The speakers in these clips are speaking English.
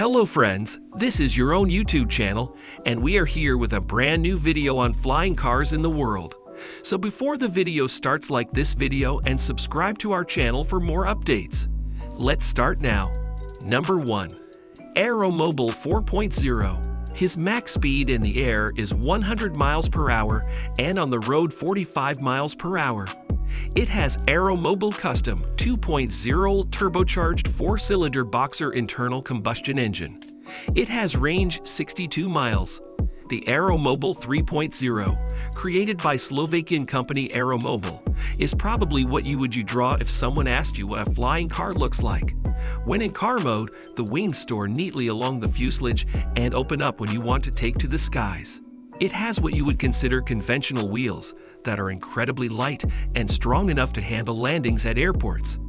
Hello friends, this is your own YouTube channel, and we are here with a brand new video on flying cars in the world. So before the video starts, like this video and subscribe to our channel for more updates. Let's start now. Number 1. Aeromobile 4.0. His max speed in the air is 100 miles per hour and on the road 45 miles per hour. It has Aeromobile Custom 2.0 turbocharged 4-cylinder boxer internal combustion engine. It has range 62 miles. The Aeromobile 3.0, created by Slovakian company Aeromobile, is probably what you would draw if someone asked you what a flying car looks like. When in car mode, the wings store neatly along the fuselage and open up when you want to take to the skies. It has what you would consider conventional wheels that are incredibly light and strong enough to handle landings at airports.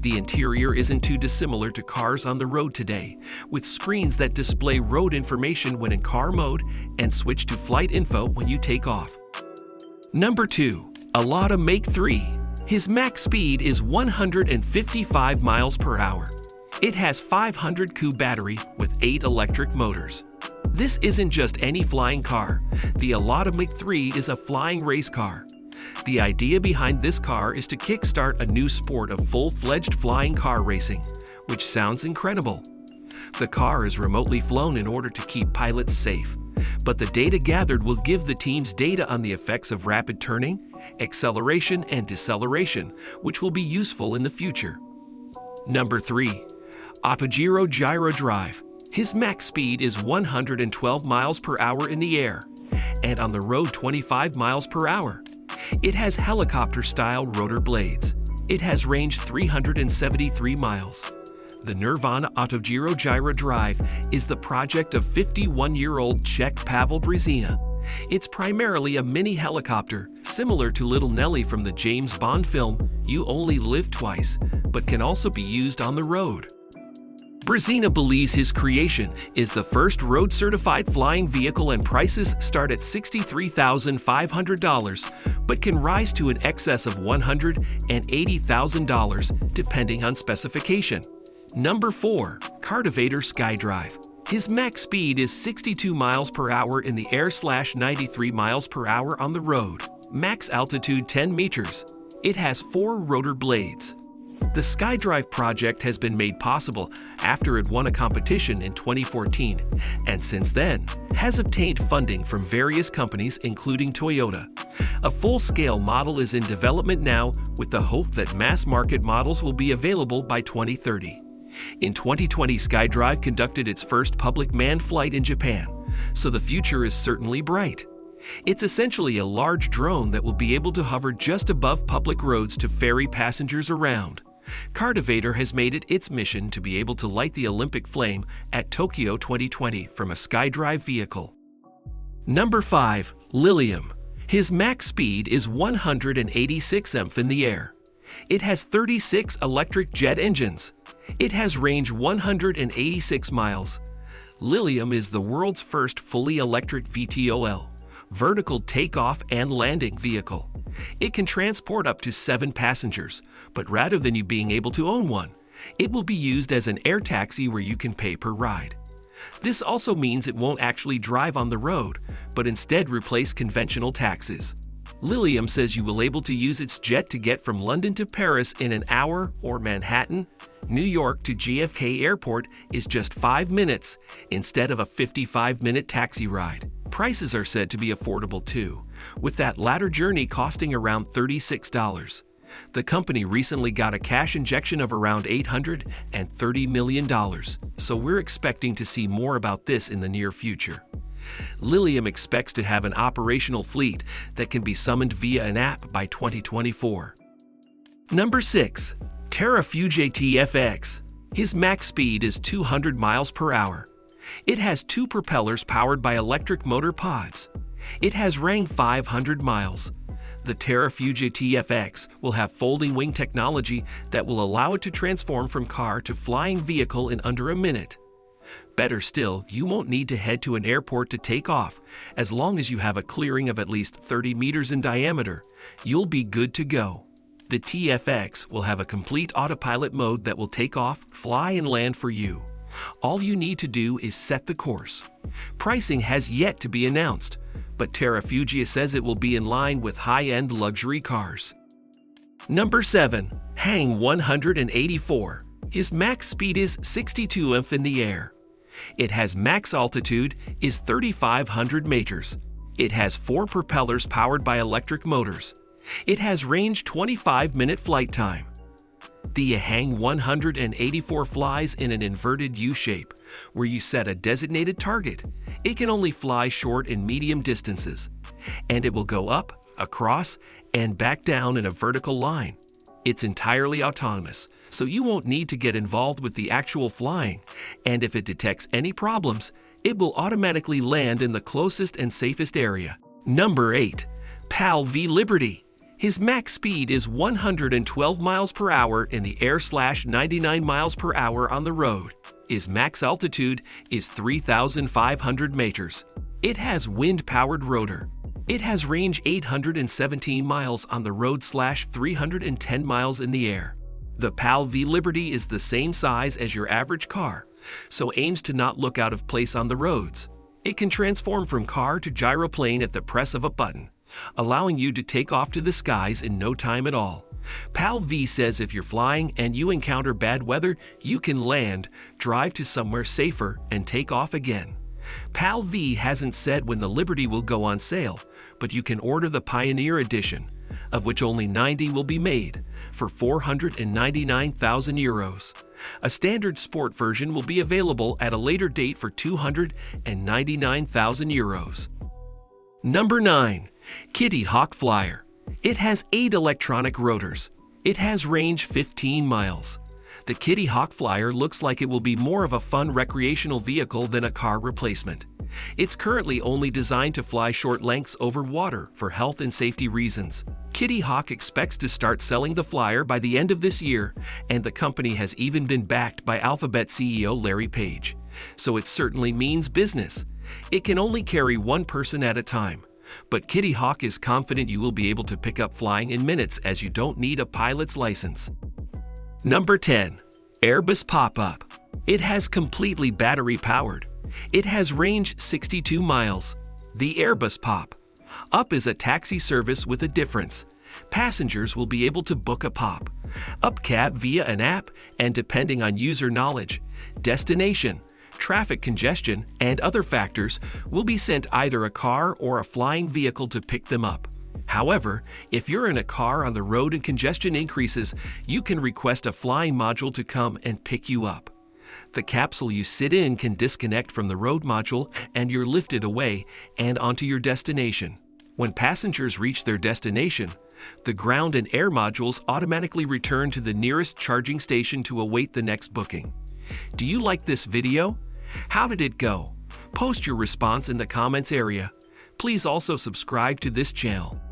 The interior isn't too dissimilar to cars on the road today, with screens that display road information when in car mode and switch to flight info when you take off. Number 2. Alata Make 3. His max speed is 155 miles per hour. It has 500 Cu battery with 8 electric motors. This isn't just any flying car. The Alata Make 3 is a flying race car. The idea behind this car is to kickstart a new sport of full-fledged flying car racing, which sounds incredible. The car is remotely flown in order to keep pilots safe, but the data gathered will give the teams data on the effects of rapid turning, acceleration, and deceleration, which will be useful in the future. Number 3. Autogiro Gyro Drive. His max speed is 112 miles per hour in the air, and on the road 25 miles per hour. It has helicopter-style rotor blades. It has range 373 miles. The Nirvana Autogiro Gyro Drive is the project of 51-year-old Czech Pavel Březina. It's primarily a mini helicopter, similar to Little Nelly from the James Bond film You Only Live Twice, but can also be used on the road. Březina believes his creation is the first road-certified flying vehicle, and prices start at $63,500, but can rise to an excess of $180,000 depending on specification. Number 4. Cartivator SkyDrive. His max speed is 62 miles per hour in the air / 93 miles per hour on the road. Max altitude 10 meters. It has 4 rotor blades. The SkyDrive project has been made possible after it won a competition in 2014, and since then has obtained funding from various companies including Toyota. A full-scale model is in development now, with the hope that mass-market models will be available by 2030. In 2020, SkyDrive conducted its first public manned flight in Japan, so the future is certainly bright. It's essentially a large drone that will be able to hover just above public roads to ferry passengers around. Cartivator has made it its mission to be able to light the Olympic flame at Tokyo 2020 from a SkyDrive vehicle. Number 5. Lilium. His max speed is 186 mph in the air. It has 36 electric jet engines. It has range 186 miles. Lilium is the world's first fully electric VTOL, vertical takeoff and landing vehicle. It can transport up to 7 passengers, but rather than you being able to own one, it will be used as an air taxi where you can pay per ride. This also means it won't actually drive on the road, but instead replace conventional taxis. Lilium says you will be able to use its jet to get from London to Paris in an hour, or Manhattan, New York to JFK Airport is just 5 minutes instead of a 55-minute taxi ride. Prices are said to be affordable too, with that latter journey costing around $36. The company recently got a cash injection of around $830 million, so we're expecting to see more about this in the near future. Lilium expects to have an operational fleet that can be summoned via an app by 2024. Number 6. Terrafuge TFX. His max speed is 200 miles per hour. It has 2 propellers powered by electric motor pods. It has range 500 miles. The Terrafuge TFX will have folding wing technology that will allow it to transform from car to flying vehicle in under a minute. Better still, you won't need to head to an airport to take off. As long as you have a clearing of at least 30 meters in diameter, you'll be good to go. The TFX will have a complete autopilot mode that will take off, fly, and land for you. All you need to do is set the course. Pricing has yet to be announced, but Terrafugia says it will be in line with high-end luxury cars. Number 7. Hang 184. His max speed is 62 mph in the air. It has max altitude is 3,500 meters. It has 4 propellers powered by electric motors. It has range 25-minute flight time. The Hang 184 flies in an inverted U shape, where you set a designated target. It can only fly short and medium distances, and it will go up, across, and back down in a vertical line. It's entirely autonomous, so you won't need to get involved with the actual flying, and if it detects any problems, it will automatically land in the closest and safest area. Number 8. PAL V Liberty. His max speed is 112 miles per hour in the air / 99 miles per hour on the road. His max altitude is 3,500 meters. It has wind-powered rotor. It has range 817 miles on the road / 310 miles in the air. The PAL V Liberty is the same size as your average car, so aims to not look out of place on the roads. It can transform from car to gyroplane at the press of a button, allowing you to take off to the skies in no time at all. PAL V says if you're flying and you encounter bad weather, you can land, drive to somewhere safer, and take off again. PAL V hasn't said when the Liberty will go on sale, but you can order the Pioneer Edition, of which only 90 will be made, for 499,000 euros. A standard sport version will be available at a later date for 299,000 euros. Number 9. Kitty Hawk Flyer. It has 8 electronic rotors. It has range 15 miles. The Kitty Hawk Flyer looks like it will be more of a fun recreational vehicle than a car replacement. It's currently only designed to fly short lengths over water for health and safety reasons. Kitty Hawk expects to start selling the Flyer by the end of this year, and the company has even been backed by Alphabet CEO Larry Page. So it certainly means business. It can only carry one person at a time, but Kitty Hawk is confident you will be able to pick up flying in minutes as you don't need a pilot's license. Number 10. Airbus Pop-Up. It has completely battery-powered. It has range 62 miles. The Airbus Pop-Up is a taxi service with a difference. Passengers will be able to book a pop-up cab via an app, and depending on user knowledge, destination, traffic congestion, and other factors, will be sent either a car or a flying vehicle to pick them up. However, if you're in a car on the road and congestion increases, you can request a flying module to come and pick you up. The capsule you sit in can disconnect from the road module, and you're lifted away and onto your destination. When passengers reach their destination, the ground and air modules automatically return to the nearest charging station to await the next booking. Do you like this video? How did it go? Post your response in the comments area. Please also subscribe to this channel.